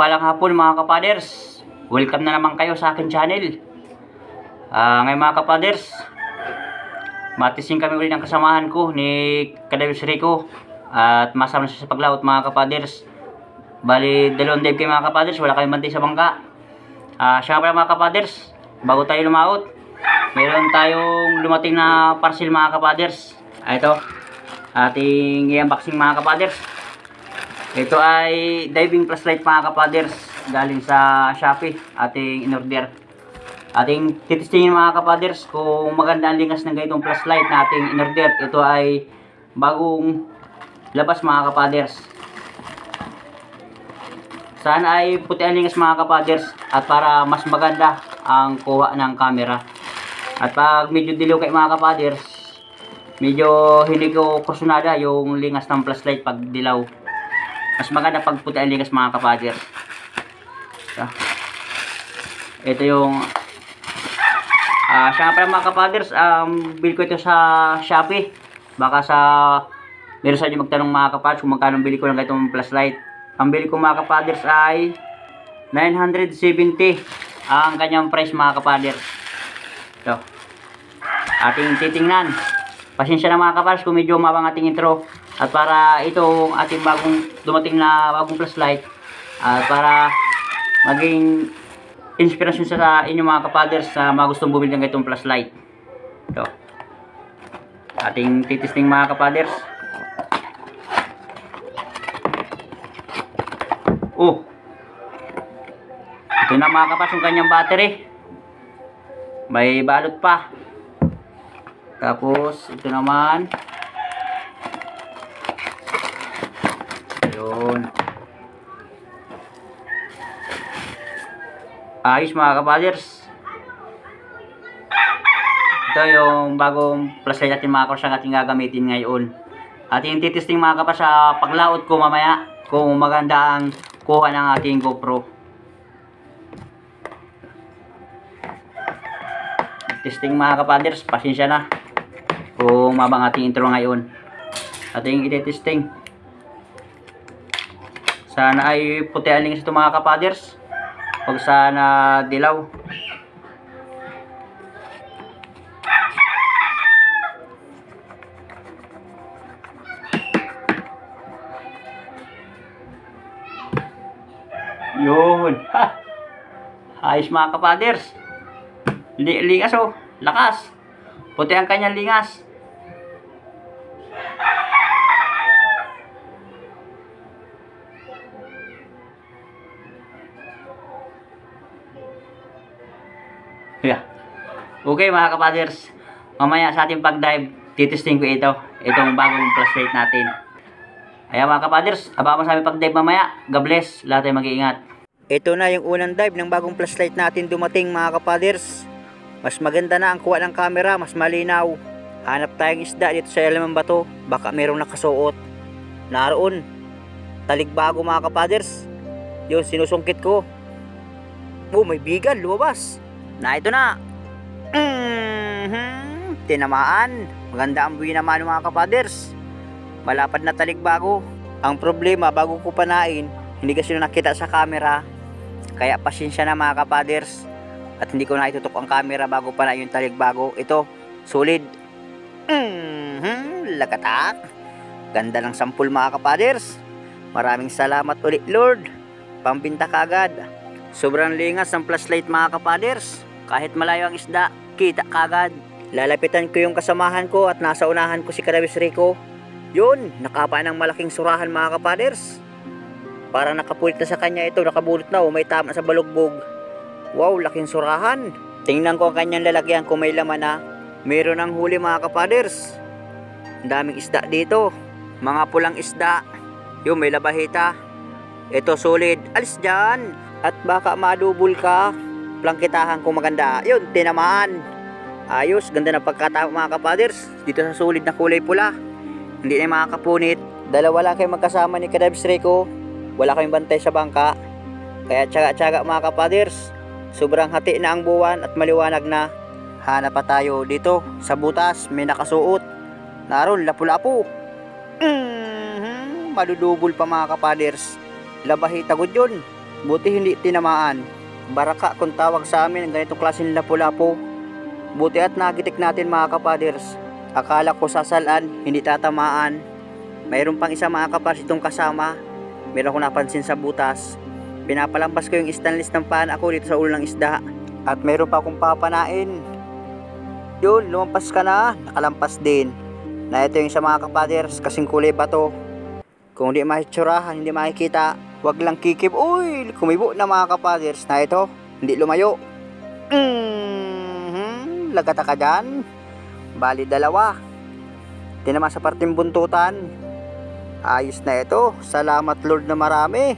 Mapagpalang hapon mga kapaders. Welcome na naman kayo sa akin channel. Ngayon mga kapaders, matising kami ulit ng kasamahan ko ni Kadayos Rico. At masama siya sa paglaot mga kapaders. Bali, dalawang dive kayo mga kapaders. Wala kayong bantay sa bangka. Siya pala mga kapaders, bago tayo lumaot, meron tayong lumating na parcel mga kapaders. Ito, ating i-unboxing mga kapaders. Ito ay diving flashlight mga kapaders, galing sa Shopee, ating in-order. Ating titistingin mga kapaders kung maganda ang lingas ng ganitong flashlight na ating in-order. Ito ay bagong labas mga kapaders. Sana ay puti ang lingas mga kapaders, at para mas maganda ang kuha ng camera. At pag medyo dilaw kayo mga kapaders, medyo hindi ko kursunada yung lingas ng flashlight pag dilaw. Mas maganda pag puti ang lingas mga kapaders. Ito yung siya pala mga kapaders, bill ko ito sa Shopee. Baka meron sa inyo magtanong mga kapaders kung magkano bili ko ng itong flashlight. Ang bili ko mga kapaders ay 970 ang kanyang price mga kapaders. Ito, ating titingnan. Pasensya na mga kapaders kung medyo mabang ating intro. At para ito ating dumating na bagong flashlight, para maging inspirasyon sa inyo mga kapaders sa mga gustong bumili ng itong flashlight. Ito, ating titisting mga kapaders. Oh, ito na mga kapaders yung kanyang battery. May balot pa. Tapos ito naman, yun. Ayos mga kapaders. Ito yung bagong flashlight natin mga kapaders, ang ating gagamitin ngayon. Ating titesting mga kapaders sa paglaot ko mamaya kung maganda ang kuha ng ating GoPro. Testing mga kapaders, pasensya na kung mabang ating intro ngayon. Ating iti-testing. Sana ay puti ang lingas ito mga kapaders. Huwag sana dilaw. Yun. Ha! Ayos mga kapaders. Lingas oh. Lakas. Puti ang kanyang lingas. Yeah. Okay mga kapaders, mamaya sa ating pag-dive, titesting ko itong bagong flashlight natin. Ayan mga kapaders, abangan mo sa aming pag-dive mamaya. God bless, lahat tayo mag-iingat. Ito na yung unang dive ng bagong flashlight natin dumating mga kapaders. Mas maganda na ang kuha ng camera, mas malinaw. Hanap tayong isda dito sa ilalim ng bato, baka merong nakasuot. Naroon, taligbago mga kapaders. Yun, sinusungkit ko. Oh, may bigal, lumabas. Na ito na. Tinamaan. Maganda ang buwi naman mga kapaders. Malapad na taligbago. Ang problema, bago ko panain, hindi kasi nakita sa camera. Kaya pasensya na mga kapaders. At hindi ko na itutok ang camera bago panain yung taligbago. Ito, solid. Lagatak. Ganda ng sampul mga kapaders. Maraming salamat ulit Lord. Pampinta kagad. Sobrang lingas ng flashlight mga kapaders. Kahit malayo ang isda, kita kagad. Lalapitan ko yung kasamahan ko at nasa unahan ko si Kadayos Rico. Yun, nakapa ng malaking surahan mga kapaders. Para nakapulit na sa kanya ito, nakabulot na may tama sa balugbog. Wow, laking surahan. Tingnan ko ang kanyang lalagyan kung may laman na. Meron ng huli mga kapaders. Ang daming isda dito. Mga pulang isda. Yung may labahita. Ito solid. Alis dyan. At baka madubol ka. Plangkitahan kung maganda. Yun, tinamaan. Ayos, ganda ng pagkatao mga kapaders. Dito sa solid na kulay pula. Hindi na makakapunit. Dalawa lang kayo magkasama ni Kadayos Rico. Wala kayong bantay sa bangka. Kaya tsaga-tsaga mga kapaders. Sobrang hati na ang buwan at maliwanag na. Hanap pa tayo dito sa butas, may nakasuot. Naroon, lapu-lapu. Madudubol pa mga kapaders. Labahita gud yun. Buti hindi tinamaan. Baraka kung tawag sa amin ang ganitong klaseng lapu-lapu. Buti at nagitik natin mga kapaders. Akala ko sasalan, hindi tatamaan. Mayroon pang isa mga kapaders itong kasama. Meron ko napansin sa butas. Pinapalampas ko yung stainless ng paan ako dito sa ulo ng isda. At mayroon pa akong papanain. Yun, lumampas ka na. Nakalampas din. Na ito yung sa mga kapaders, kasing kulay bato. Kung hindi makitsurahan, hindi makikita, wag lang kikib. Uy, kumibo na mga kapaders. Na ito, hindi lumayo. Lagata ka dyan. Bali dalawa. Tinama sa parting buntutan. Ayos na ito. Salamat Lord na marami.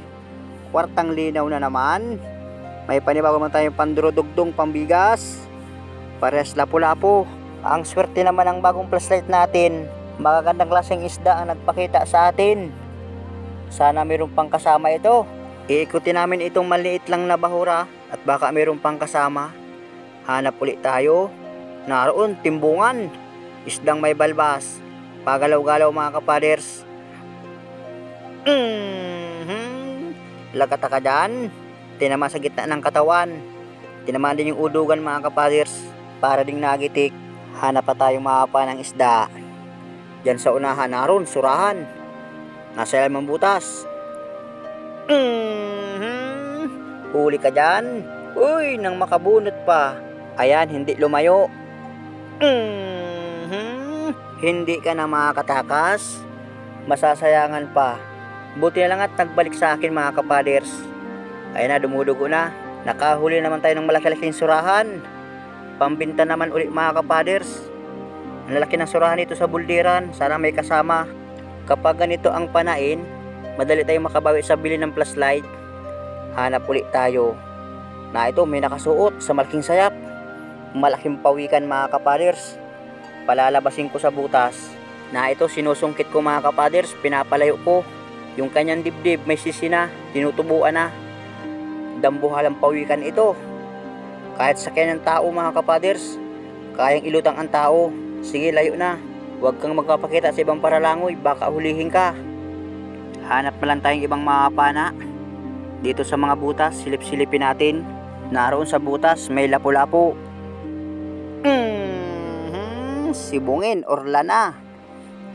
Kwartang linaw na naman. May panibago man tayong pandurudugdong pambigas. Parehas lapu-lapu. Ang swerte naman ng bagong flashlight natin. Magagandang klaseng isda ang nagpakita sa atin. Sana mayroon pang kasama ito. Iikutin namin itong maliit lang na bahura. At baka mayroon pang kasama. Hanap ulit tayo. Naroon, timbungan. Isdang may balbas. Pagalaw-galaw mga kapaders. Lagata ka dyan. Tinama sa gitna ng katawan. Tinamaan din yung udugan mga kapaders. Para ding nagitik. Hanap pa tayong mahapa ng isda. Diyan sa unahan naroon, surahan. Nasa ilalim ng butas. Huli ka dyan. Uy, nang makabunot pa. Ayan, hindi lumayo. Hindi ka na makakatakas. Masasayangan pa. Buti na lang at nagbalik sa akin mga kapaders. Ayan na, dumudugo na. Nakahuli naman tayo ng malaki-laking surahan. Pambinta naman ulit mga kapaders. Ang lalaki ng surahan ito sa buldiran. Sana may kasama. Kapag ganito ang panain, madali tayong makabawi sa bili ng flashlight. Hanap ulit tayo. Na ito may nakasuot sa malaking sayap. Malaking pawikan mga kapaders. Palalabasin ko sa butas. Na ito sinusungkit ko mga kapaders. Pinapalayo ko. Yung kanyang dibdib may sisi na. Tinutubuan na. Dambuhalang pawikan ito. Kahit sakyan ng tao mga kapaders, kayang ilutang ang tao. Sige, layo na. Huwag kang magpapakita sa ibang paralangoy. Baka hulihin ka. Hanap na lang tayong ibang mga pana. Dito sa mga butas, silip-silipin natin. Naroon sa butas, may lapu-lapu. Sibungin, orla na.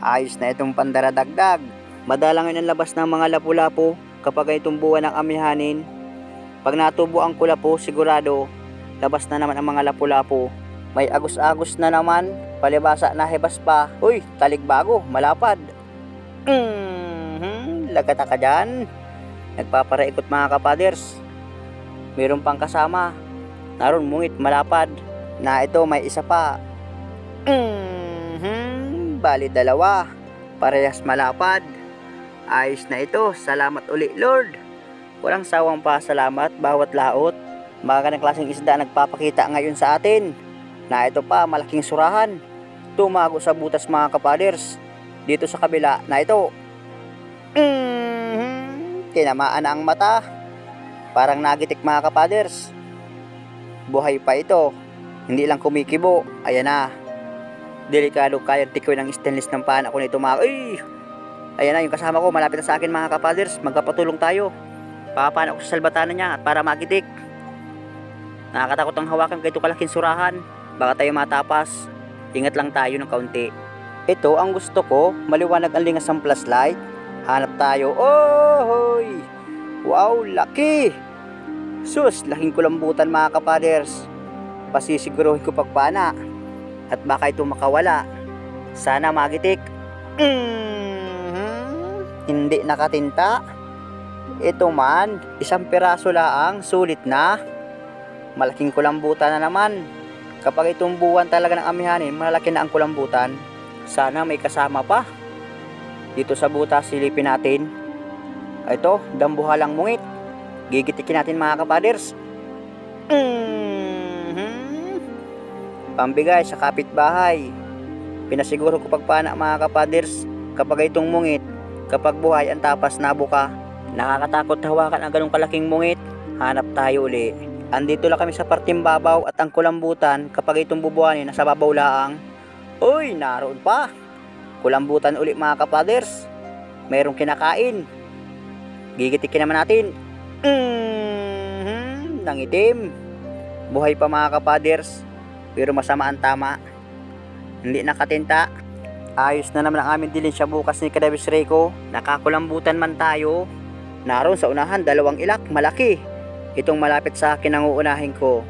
Ayos na itong pandaradagdag. Madalang ang labas ng mga lapu-lapu kapag itong buwan ng amihanin. Pag natubo ang kulapo, sigurado, labas na naman ang mga lapu-lapu. May agos-agos na naman, palibasa na hebas pa. Uy, taligbago, malapad. Lagata ka dyan. Nagpaparaikot mga kapaders. Mayroon pang kasama. Naroon mungit, malapad. Na ito, may isa pa. Bali dalawa. Parehas malapad. Ayos na ito. Salamat ulit Lord. Walang sawang pasalamat bawat laot. Magandang klaseng isda nagpapakita ngayon sa atin. Na ito pa, malaking surahan. Tumago sa butas mga kapaders. Dito sa kabila, na ito. Tinamaan na ang mata. Parang nagitik mga kapaders. Buhay pa ito. Hindi lang kumikibo. Ayan na. Delikado kaya tikoy ng stainless ng paan ako nito mga. Ayan na yung kasama ko. Malapit na sa akin mga kapaders. Magpapatulong tayo. Papapan ako sa salbatana niya at para magitik. Nakakatakot ang hawakan kay ito kalaking surahan. Baka tayo matapas. Ingat lang tayo ng kaunti. Ito ang gusto ko. Maliwanag ang lingas ng flashlight. Hanap tayo. Hoy! Wow, laki! Sus, laking kulambutan mga kapaders. Pasisiguruhin ko pagpana. At baka ito makawala. Sana magitik. Hindi nakatinta. Ito man, isang piraso laang, sulit na. Malaking kulambutan na naman. Kapag itong buwan talaga ng amihanin, malaki na ang kulambutan. Sana may kasama pa. Dito sa butas, silipin natin. Ito, dambuhalang mungit. Gigitikin natin mga kapaders. Pambigay sa kapitbahay. Pinasiguro ko pagpana mga kapaders. Kapag itong mungit, kapag buhay ang tapas nabuka. Nakakatakot hawakan ang ganong kalaking mungit. Hanap tayo uli. Andito lang kami sa parting babaw at ang kulambutan kapag itong bubuhanin nasa babaw laang. Uy, naroon pa. Kulambutan uli mga kapaders. Mayroong kinakain. Gigitikin naman natin. Nangitim. Buhay pa mga kapaders, pero masama ang tama. Hindi nakatinta. Ayos na naman ang aming dilensya bukas ni Kadabis Rico. Nakakulambutan man tayo. Naroon sa unahan, dalawang ilak, malaki. Itong malapit sa akin ang uunahin ko.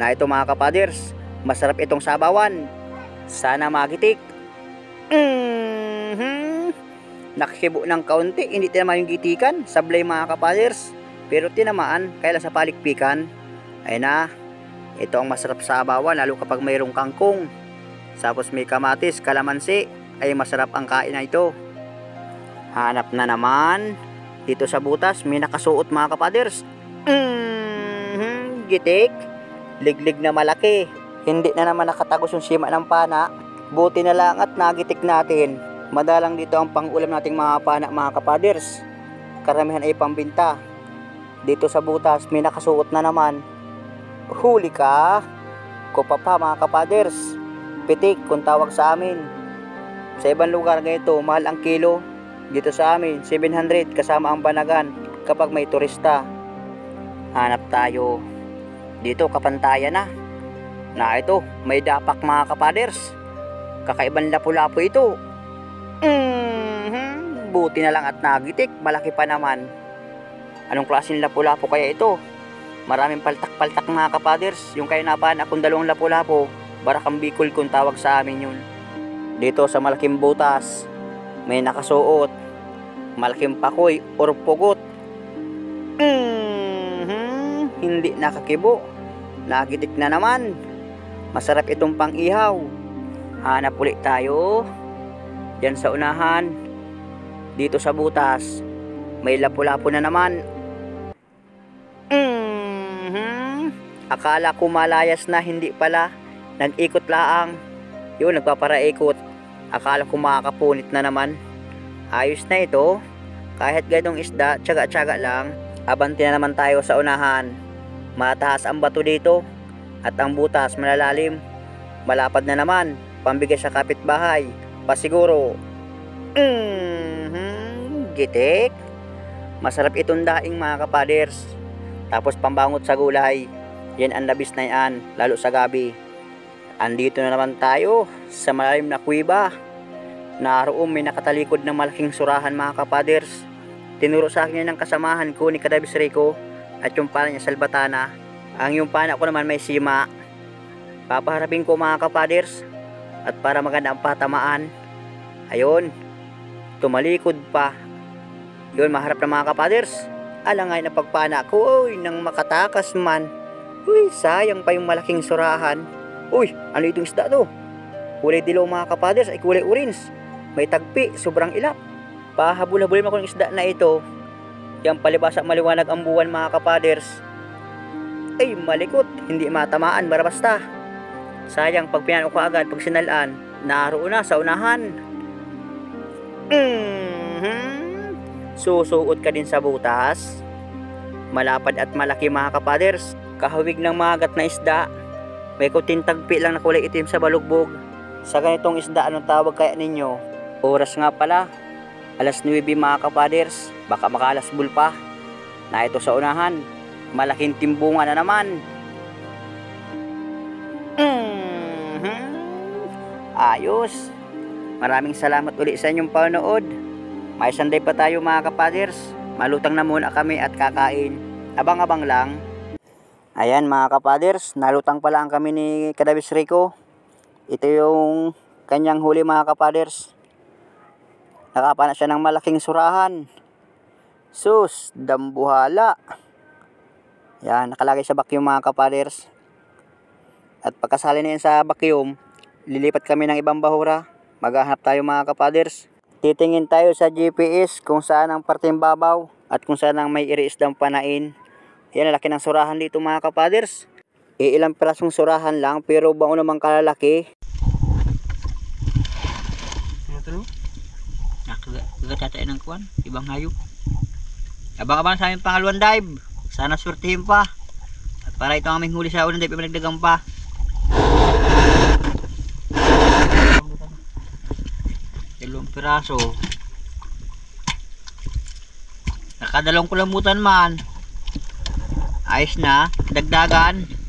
Na ito mga kapaders, masarap itong sabawan. Sana magitik. Nakikibo ng kaunti, hindi tinamaan yung gitikan. Sablay mga kapaders. Pero tinamaan, kailan sa palikpikan. Ay na, ito ang masarap sa sabawan, lalo kapag mayroong kangkong. Tapos may kamatis, kalamansi, ay masarap ang kain na ito. Hanap na naman. Dito sa butas, may nakasuot mga kapaders. Gitik. Liglig na malaki. Hindi na naman nakatagos yung sima ng pana. Buti na lang at nagitik natin. Madalang dito ang pangulam nating mga pana mga kapaders. Karamihan ay pambinta. Dito sa butas, may nakasuot na naman. Huli ka. Kupa pa mga kapaders. Pitik kung tawag sa amin. Sa ibang lugar ganito, mahal ang kilo. Dito sa amin, 700 kasama ang banagan kapag may turista. Hanap tayo. Dito kapantayan na. Na ito, may dapak mga kapaders. Kakaibang lapu-lapu ito. Buti na lang at nagitik, malaki pa naman. Anong klaseng lapu-lapu kaya ito? Maraming paltak-paltak mga kapaders. Yung kayo napan akong dalawang lapu-lapu. Barakang Bicol kung tawag sa amin yun. Dito sa malaking butas, may nakasuot. Malaking pakoy or pugot. Hindi nakakibo. Nagitik na naman. Masarap itong pang-ihaw. Hanap ulit tayo. Diyan sa unahan. Dito sa butas, may lapu-lapu na naman. Akala ko malayas na, hindi pala. Nag-ikot laang. Yun, nagpaparaikot. Akala ko makakapunit na naman. Ayos na ito. Kahit ganong isda, tsaga-tsaga lang. Abanti na naman tayo sa unahan. Mataas ang bato dito. At ang butas malalalim. Malapad na naman. Pambigay sa kapitbahay. Pasiguro. Gitik. Masarap itong daing mga kapaders. Tapos pambangot sa gulay. Yan ang labis na yan. Lalo sa gabi. Andito na naman tayo sa malalim na kuweba. Naroon may nakatalikod ng malaking surahan mga kapaders. Tinuro sa akin yan ng kasamahan ko ni Kadabis Rico at yung pana niya salbatana. Ang yung pana ko naman may sima. Papaharapin ko mga kapaders at para maganda ang patamaan. Ayun, tumalikod pa. Yun, maharap na mga kapaders. Alangay na pagpana ko, uy, nang makatakas man. Uy, sayang pa yung malaking surahan. Uy, ano itong isda to? Kulay dilaw mga kapaders ay kulay orange. May tagpi, sobrang ilap. Pahabol-habulin ako ng isda na ito. Yang palibasa maliwanag ang buwan mga kapaders. Ay, malikot, hindi matamaan, barabasta. Sayang, pag pinano ko agad, pag sinalaan, naroon na sa unahan. Susuot ka din sa butas. Malapad at malaki mga kapaders. Kahawig ng magat na isda. May kuting tagpi lang na kulay itim sa balugbog. Sa ganitong isda, anong tawag kaya ninyo? Oras nga pala, 9:00 mga kapaders. Baka makalasbul pa. Na ito sa unahan, malaking timbungan na naman. Ayos. Maraming salamat ulit sa inyong panonood. May sanday pa tayo mga kapaders. Malutang na muna kami at kakain. Abang-abang lang. Ayan mga kapaders, nalutang pala ang kami ni Kadabis Rico. Ito yung kanyang huli mga kapaders. Nakapana siya ng malaking surahan. Sus, dambuhala. Yan, nakalagay sa vacuum mga kapaders. At pagkasali na yan sa vacuum, lilipat kami ng ibang bahura. Maghahanap tayo mga kapaders. Titingin tayo sa GPS kung saan ang parteng babaw at kung saan ang may iriisdang panain. Yan, laki ng surahan dito mga kapaders. Ilang pirasong surahan lang pero baon namang kalalaki. Ano to? Nakagatatay ng kuwan, ibang hayop. Abang-abang sa aming pangalawang dive. Sana swertihin pa. At para ito ang aming huli sa unang dive, pinagdagang pa. Dalawang piraso. Nakadalawang kulambutan man. ayos na, dagdagan.